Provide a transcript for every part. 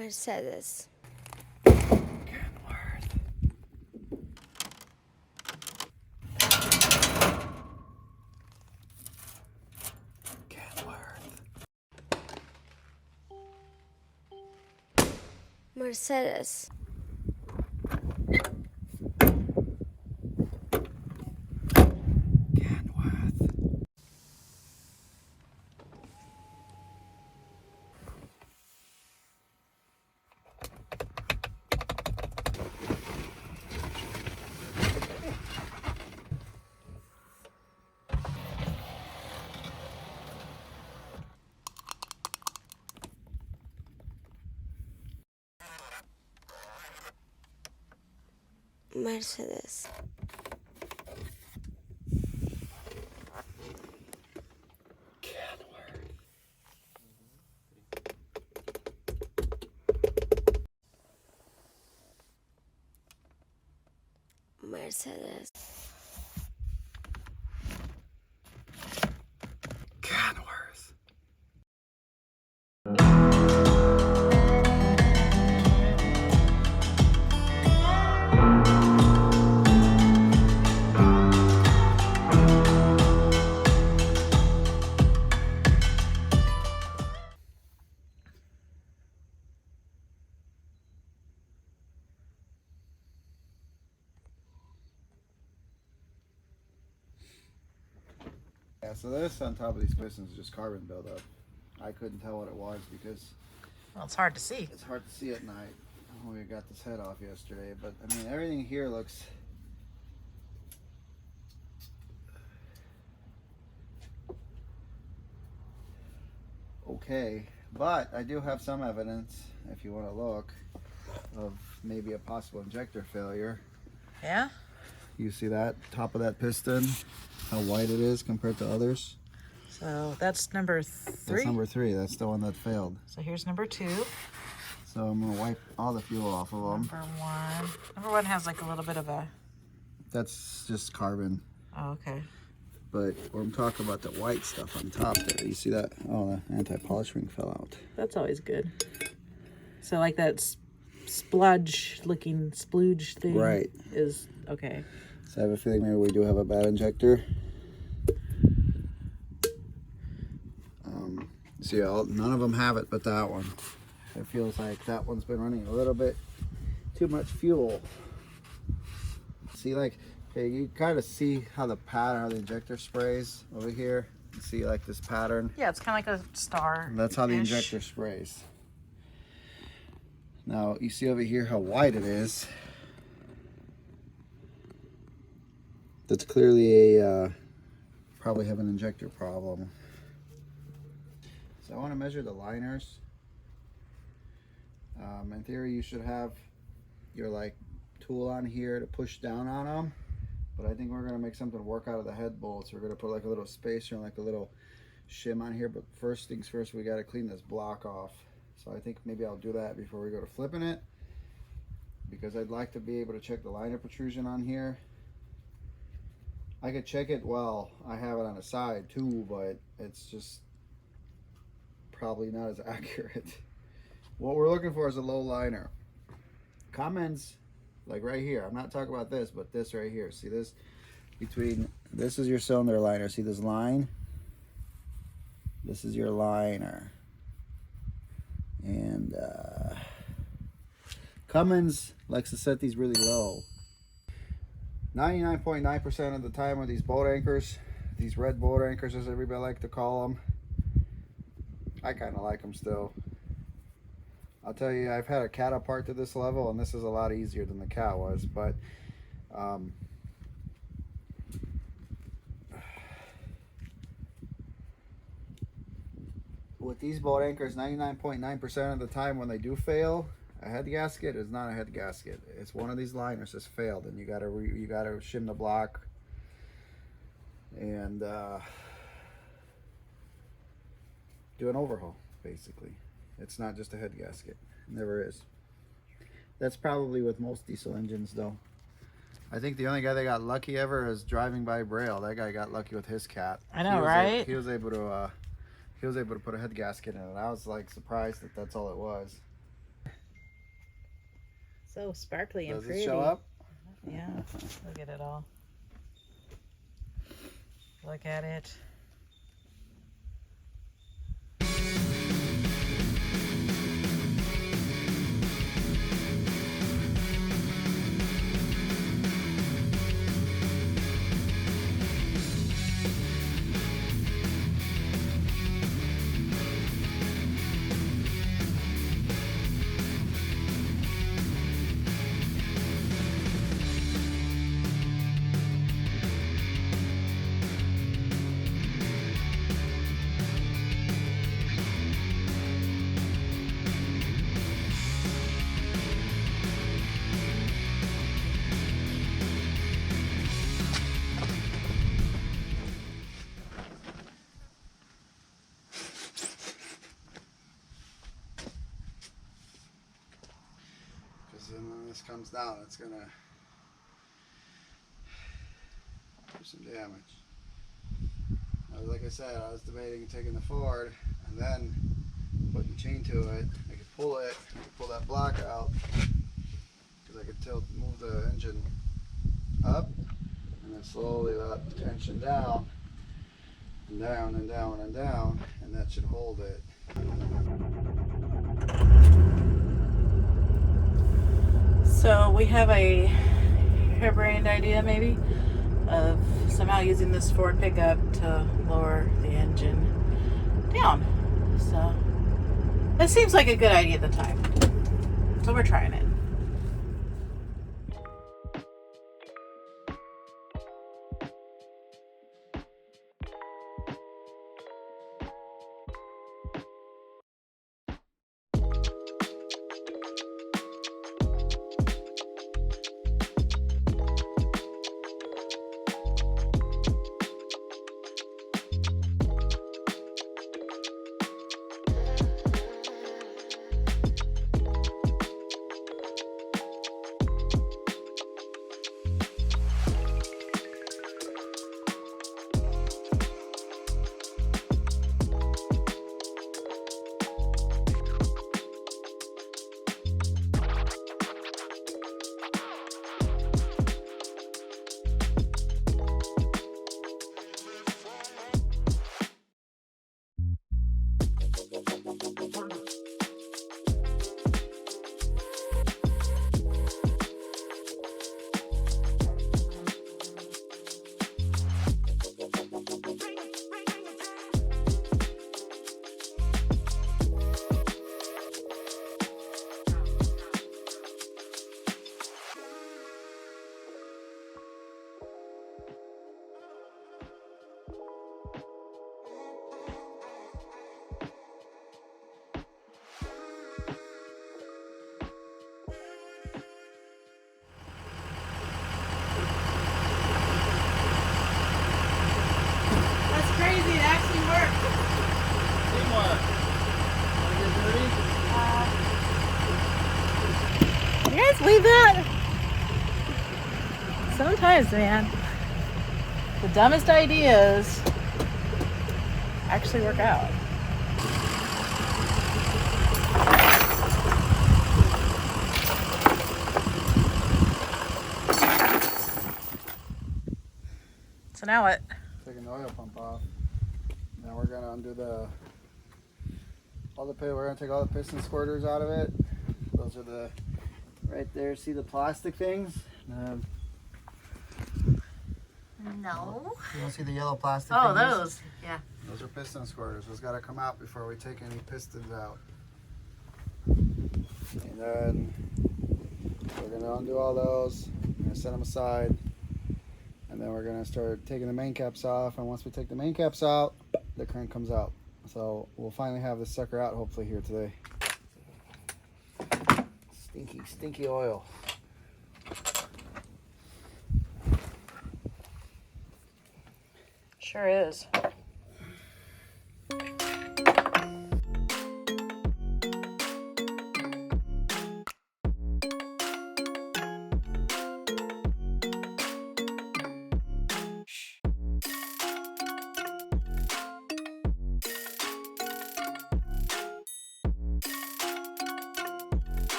Mercedes. Mercedes. Mercedes. Mercedes. Canworth. Yeah, so this on top of these pistons is just carbon buildup. I couldn't tell what it was because Well, it's hard to see. it's hard to see at night. We got this head off yesterday, but I mean everything here looks okay, but I do have some evidence, if you want to look, of maybe a possible injector failure. Yeah? You see that top of that piston, how white it is compared to others? So that's number 3. That's number 3. That's the one that failed. So here's number 2. So I'm gonna wipe all the fuel off of them. Number 1. Number 1 has like a little bit of a... That's just carbon. Oh, okay. But I'm talking about the white stuff on top there. You see that? Oh, the anti-polish ring fell out. That's always good. So like that spludge looking splooge thing Right. is okay. So I have a feeling maybe we do have a bad injector. See, none of them have it but that one. It feels like that one's been running a little bit too much fuel. See, like, okay, you kind of see how the pattern, how the injector sprays over here. You see, like, this pattern. Yeah, it's kind of like a star. That's how the injector sprays. Now, you see over here how wide it is. That's clearly a, probably have an injector problem. So I want to measure the liners. In theory, you should have your like tool on here to push down on them. But I think we're going to make something work out of the head bolts. We're going to put like a little spacer and like a little shim on here. But first things first, we got to clean this block off. So I think maybe I'll do that before we go to flipping it, because I'd like to be able to check the liner protrusion on here. I could check it while I have it on the side too, but it's just probably not as accurate. What we're looking for is a low liner. Cummins, like right here, I'm not talking about this, but this right here. See this? Between, this is your cylinder liner. See this line? This is your liner. And Cummins likes to set these really low. 99.9% of the time with these boat anchors, these red boat anchors as everybody like to call them, I kind of like them still. I'll tell you, I've had a cat apart to this level, and this is a lot easier than the cat was, but with these boat anchors, 99.9% of the time when they do fail, a head gasket is not a head gasket. It's one of these liners that's failed, and you gotta shim the block and do an overhaul. Basically, it's not just a head gasket. It never is. That's probably with most diesel engines, though. I think the only guy that got lucky ever is driving by Braille. That guy got lucky with his cat. I know, right? He was able to put a head gasket in it. I was like surprised that that's all it was. So sparkly and Does pretty. it show up? Yeah. Look at it all. Look at it. Because then when this comes down, it's gonna do some damage. Like I said, I was debating taking the Ford and then putting the chain to it. I could pull it, pull that block out, because I could move the engine up, and then slowly let the tension down, and down, and down, and down, and that should hold it. So we have a harebrained idea maybe of somehow using this Ford pickup to lower the engine down. So it seems like a good idea at the time. So we're trying it. Crazy, it actually worked. Teamwork. You guys believe that? Sometimes, man, the dumbest ideas actually work out. So now what? Taking the oil pump off. Now we're gonna undo we're gonna take all the piston squirters out of it. Those are the right there. See the plastic things? No. You don't see the yellow plastic Oh, things? those. Yeah. Those are piston squirters. Those gotta come out before we take any pistons out. And then we're gonna undo all those. We're gonna set them aside. And then we're gonna start taking the main caps off. And once we take the main caps out, the crank comes out. So we'll finally have this sucker out hopefully here today. Stinky, stinky oil. Sure is.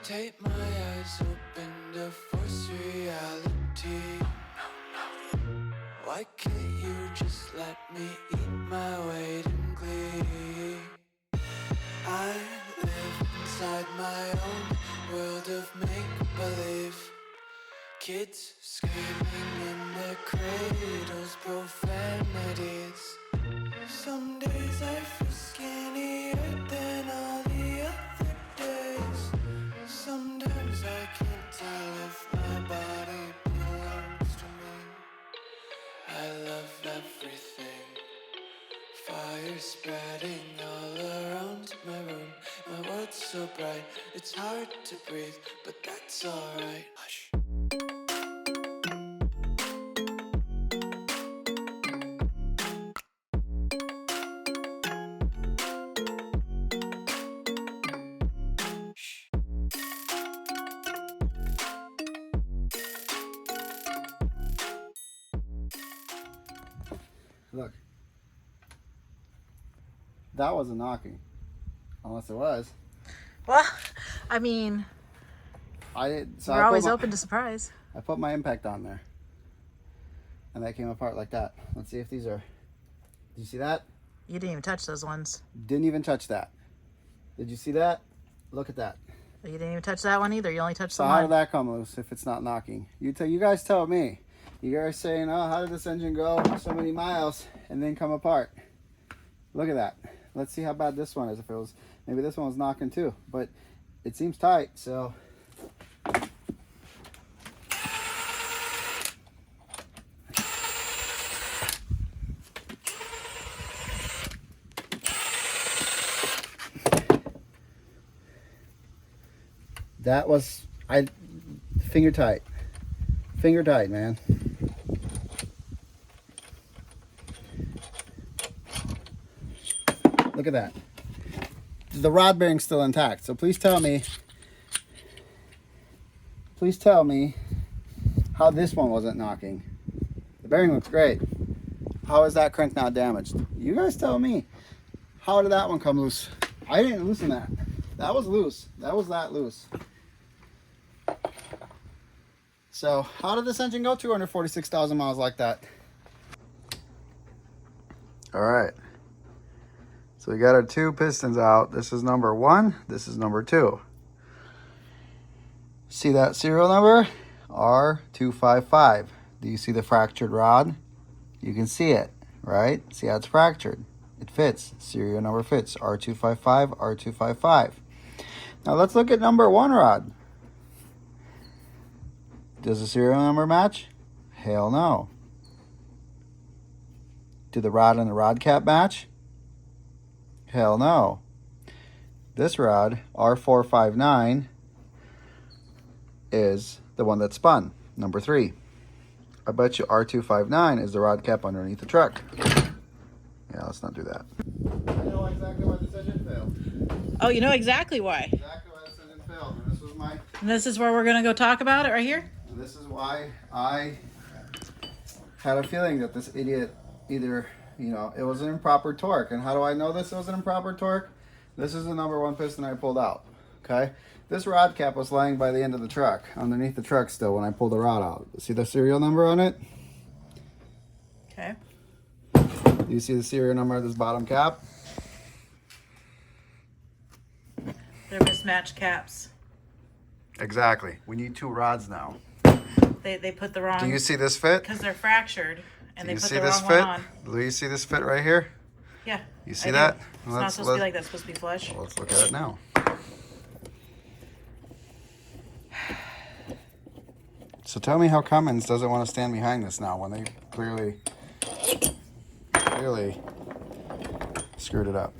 tape my eyes open to force reality. Why can't you just let me eat my weight in glee? I live inside my own world of make-believe. Kids screaming in their cradles, profanities. Some days I feel skinnier than all the other days. Sometimes I can't tell if my body belongs to me. I love everything. Fire spreading all around my room. My world's so bright, it's hard to breathe, but that's alright. Hush. Look. That wasn't knocking. Unless it was. Well, I mean, So we're always open to surprise. I put my impact on there. And that came apart like that. Let's see if these are... Did you see that? You didn't even touch those ones. Didn't even touch that. Did you see that? Look at that. You didn't even touch that one either. You only touched So the how one. did that come loose if it's not knocking? You guys tell me. You guys saying, oh, how did this engine go so many miles and then come apart? Look at that. Let's see how bad this one is. If it was, maybe this one was knocking too, but it seems tight, so. That was, finger tight. Finger tight, man. Look at that. The rod bearing's still intact. So please tell me how this one wasn't knocking. The bearing looks great. How is that crank not damaged? You guys tell me. How did that one come loose? I didn't loosen that. That was loose. That was that loose. So how did this engine go 246,000 miles like that? All right. So we got our two pistons out. This is number 1. This is number 2. See that serial number? R255. Do you see the fractured rod? You can see it, right? See how it's fractured. It fits. Serial number fits. R255, R255. Now let's look at number 1 rod. Does the serial number match? Hell no. Do the rod and the rod cap match? Hell no. This rod, R459, is the one that spun, number 3. I bet you R259 is the rod cap underneath the truck. Yeah, let's not do that. I know exactly why this engine failed. Oh, you know exactly why. Exactly why this engine failed. And this was my... And this is where we're going to go talk about it right here? And this is why I had a feeling that this idiot either... You know, it was an improper torque. And how do I know this was an improper torque? This is the number 1 piston I pulled out. Okay? This rod cap was lying by the end of the truck, underneath the truck still when I pulled the rod out. See the serial number on it? Okay. Do you see the serial number of this bottom cap? They're mismatched caps. Exactly. We need 2 rods now. They put the wrong... Do you see this fit? Because they're fractured. And Do they you put see the this wrong fit? one on. Do you see this fit right here? Yeah. You see I that? do. It's not supposed to be like that. It's supposed to be flush. Well, let's look at it now. So tell me how Cummins doesn't want to stand behind this now when they clearly screwed it up.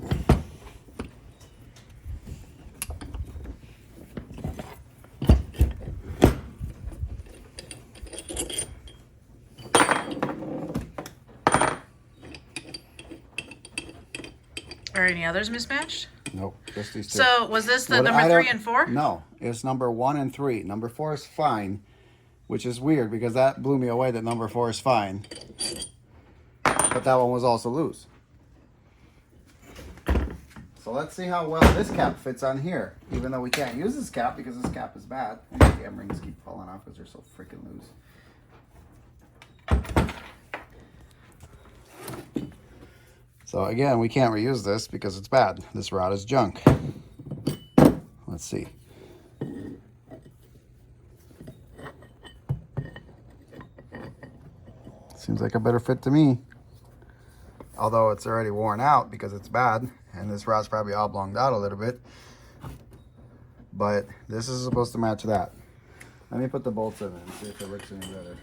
Are any others mismatched? Nope, just these 2. So was this the What number I 3 don't- and 4? No, it's number 1 and 3. Number 4 is fine, which is weird because that blew me away that number 4 is fine. But that one was also loose. So So let's see how well this cap fits on here. Even though we can't use this cap because this cap is bad. And the cam rings keep falling off because they're so freaking loose. So again, we can't reuse this because it's bad. This rod is junk. Let's see. Seems like a better fit to me. Although it's already worn out because it's bad. And this rod's probably oblonged out a little bit. But this is supposed to match that. Let me put the bolts in and see if it looks any better.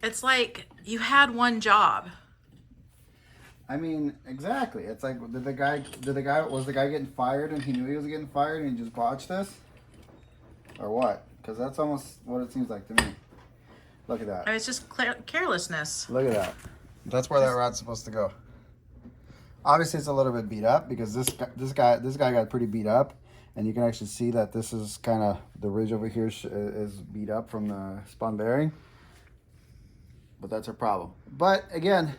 It's like you had one job. I mean, exactly. It's like, was the guy getting fired and he knew he was getting fired and he just botched this? Or what? Because that's almost what it seems like to me. Look at that. It's just carelessness. Look at that. That's where that rod's supposed to go. Obviously, it's a little bit beat up because this guy got pretty beat up, and you can actually see that this is kind of the ridge over here is beat up from the spun bearing. But that's a problem. But again,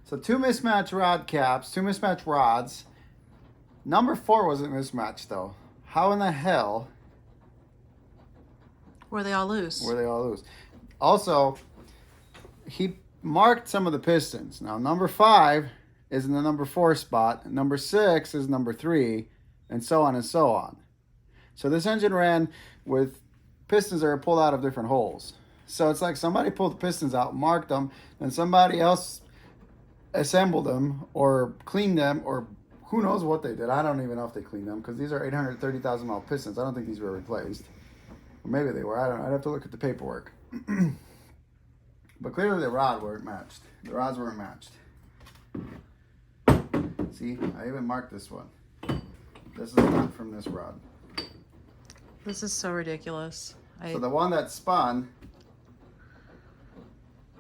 so 2 mismatched rod caps, 2 mismatched rods. Number 4 wasn't mismatched though. How in the hell Were they all loose? were they all loose? Also, he marked some of the pistons. Now, number 5 is in the number 4 spot. Number 6 is number 3, and so on and so on. So this engine ran with pistons that are pulled out of different holes. So it's like somebody pulled the pistons out, marked them, and somebody else assembled them or cleaned them, or who knows what they did. I don't even know if they cleaned them because these are 830,000 mile pistons. I don't think these were replaced. Or maybe they were. I don't know. I'd have to look at the paperwork. But clearly the rods weren't matched. The rods weren't matched. See, I even marked this one. This is not from this rod. This is so ridiculous. So the one that spun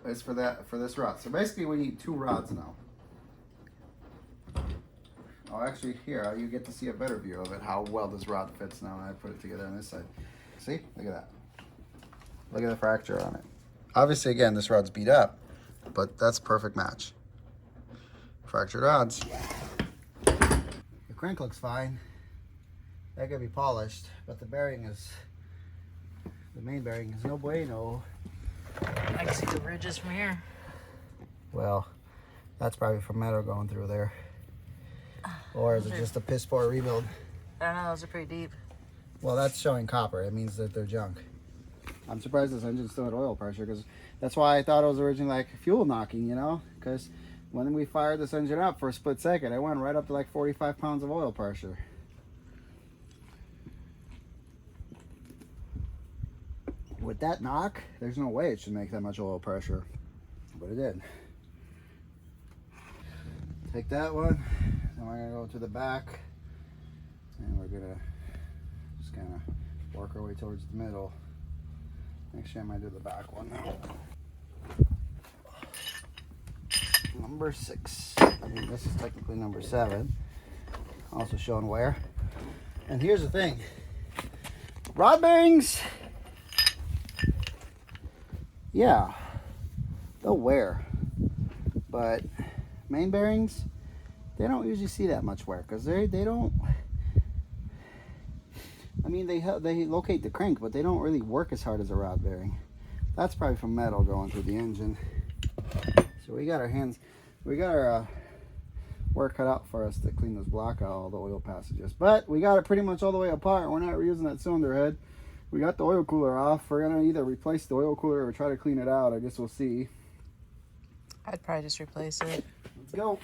is for this rod. So basically we need 2 rods now. Oh, actually here you get to see a better view of it, how well this rod fits now when I put it together on this side. See? Look at that. Look at the fracture on it. Obviously, again, this rod's beat up, but that's a perfect match. Fractured rods. The crank looks fine. That could be polished, but the main bearing is no bueno. I can see the ridges from here. Well, that's probably from metal going through there. Or is it just a piss poor rebuild? I don't know, those are pretty deep. Well, that's showing copper. It means that they're junk. I'm surprised this engine's still at oil pressure because that's why I thought it was originally like fuel knocking, you know? Because when we fired this engine up for a split second, it went right up to like 45 pounds of oil pressure. With that knock, there's no way it should make that much oil pressure, but it did. Take that one, then we're gonna go to the back, and we're gonna just kind of work our way towards the middle. Actually, I might do the back one now. Number 6. I mean, this is technically number 7. Also showing wear. And here's the thing. Rod bearings, yeah, they'll wear. But main bearings, they don't usually see that much wear because they don't. I mean, they locate the crank, but they don't really work as hard as a rod bearing. That's probably from metal going through the engine. So we got our work cut out for us to clean this block out, all the oil passages. But we got it pretty much all the way apart. We're not reusing that cylinder head. We got the oil cooler off. We're gonna either replace the oil cooler or try to clean it out. I guess we'll see. I'd probably just replace it. Let's go.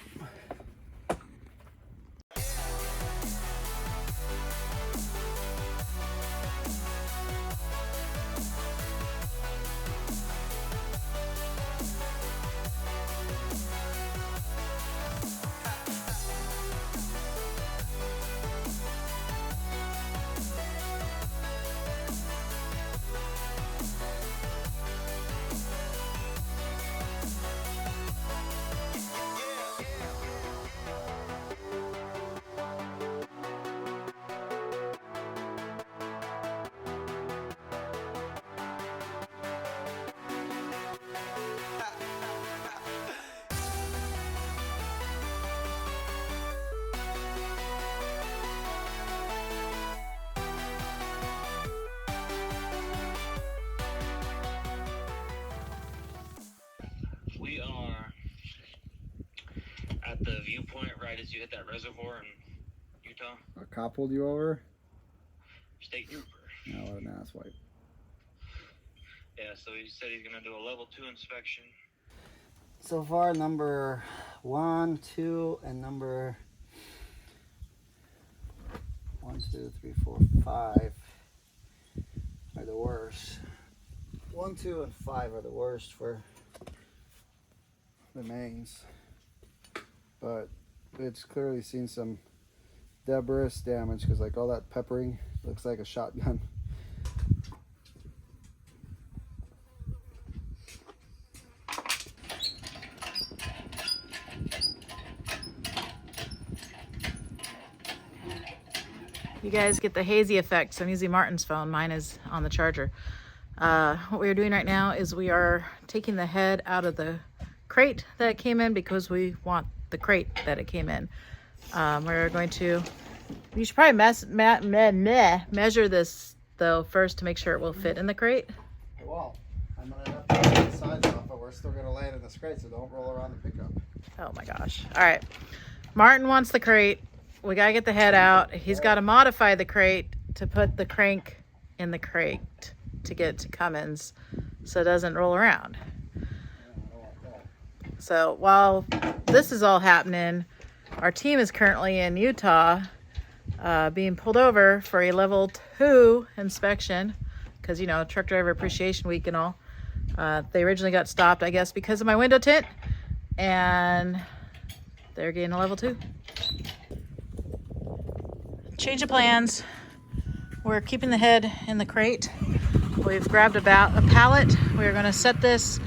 at the viewpoint right as you hit that reservoir in Utah. A cop pulled you over? State trooper. No, what an asswipe. Yeah, so he said he's gonna do a level 2 inspection. So far, number 1, 2, and number 1, 2, 3, 4, 5 are the worst. 1, 2, and 5 are the worst for the mains, but it's clearly seen some debris damage because like all that peppering looks like a shotgun. You guys get the hazy effect, so I'm using Martin's phone. Mine is on the charger. What we are doing right now is we are taking the head out of the crate that it came in because we want the crate that it came in. We're going to, you should probably measure this though first to make sure it will fit in the crate. Well, I'm gonna have to take the sides off, but we're still gonna land in this crate, so don't roll around the pickup. Oh my gosh. All right. Martin wants the crate. We gotta get the head out. He's got to modify the crate to put the crank in the crate to get to Cummins so it doesn't roll around. So while this is all happening, our team is currently in Utah being pulled over for a level 2 inspection because, you know, Truck Driver Appreciation Week and all. They originally got stopped, I guess, because of my window tint, and they're getting a level 2. Change of plans. We're keeping the head in the crate. We've grabbed about a pallet. We're going to set this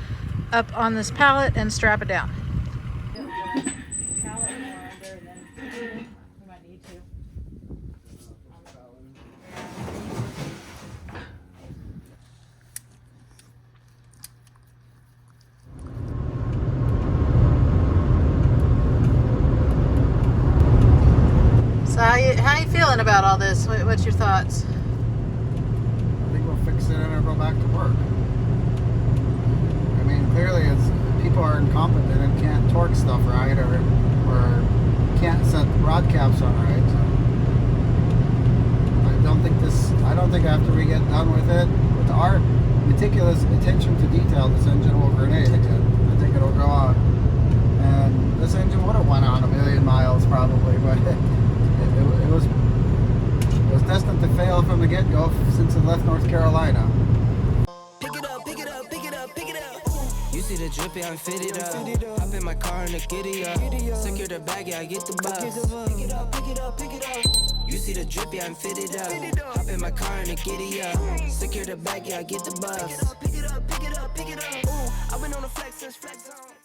up on this pallet and strap it down. So how you feeling about all this? What's your thoughts? I think we'll fix it and go back to work. I mean, clearly it's people are incompetent and can't torque stuff right, or can't set rod caps on right. So I don't think after we get done with it, with our meticulous attention to detail, this engine will grenade again. I think it'll go on. And this engine would have went on 1,000,000 miles probably, but it was destined to fail from the get-go since it left North Carolina. Pick it up, pick it up, pick it up, pick it up. You see the drippy, I'm fitted up. Hop in my car and the giddy up. Secure the bag, yeah, I get the bus. Pick it up, pick it up, pick it up. You see the drippy, I'm fitted up. Hop in my car and the giddy up. Secure the bag, yeah, I get the bus. Pick it up, pick it up, pick it up, pick it up. I've been on the flex since flex zone.